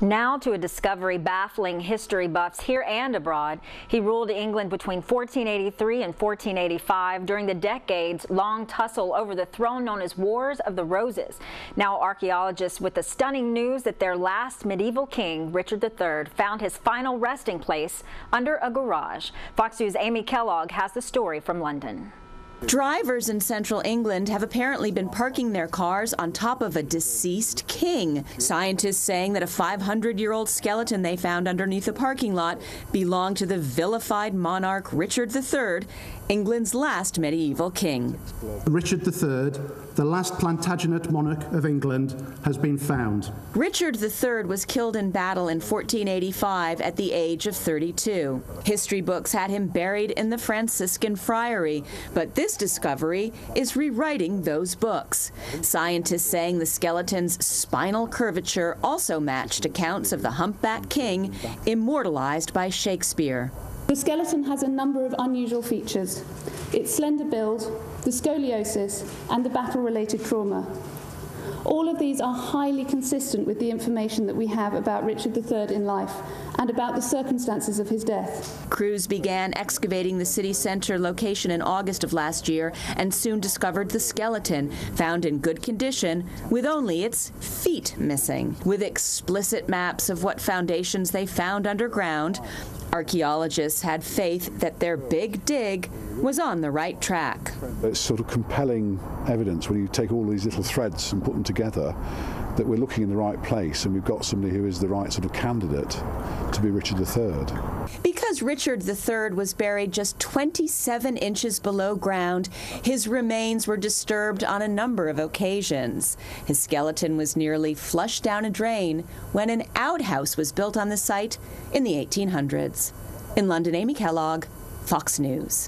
Now to a discovery baffling history buffs here and abroad. He ruled England between 1483 and 1485 during the decades-long tussle over the throne known as Wars of the Roses. Now archaeologists with the stunning news that their last medieval king, Richard III, found his final resting place under a garage. Fox News' Amy Kellogg has the story from London. Drivers in central England have apparently been parking their cars on top of a deceased king. Scientists saying that a 500-year-old skeleton they found underneath a parking lot belonged to the vilified monarch Richard III, England's last medieval king. Richard III, the last Plantagenet monarch of England, has been found. Richard III was killed in battle in 1485 at the age of 32. History books had him buried in the Franciscan friary, but this discovery is rewriting those books. Scientists saying the skeleton's spinal curvature also matched accounts of the humpback king immortalized by Shakespeare. The skeleton has a number of unusual features: its slender build, the scoliosis, and the battle-related trauma. All of these are highly consistent with the information that we have about Richard III in life and about the circumstances of his death. Crews began excavating the city center location in August of last year and soon discovered the skeleton, found in good condition with only its feet missing. With explicit maps of what foundations they found underground, archaeologists had faith that their big dig was on the right track. It's sort of compelling evidence when you take all these little threads and put them together that we're looking in the right place and we've got somebody who is the right sort of candidate to be Richard III. Because Richard III was buried just 27 inches below ground, his remains were disturbed on a number of occasions. His skeleton was nearly flushed down a drain when an outhouse was built on the site in the 1800s. In London, Amy Kellogg, Fox News.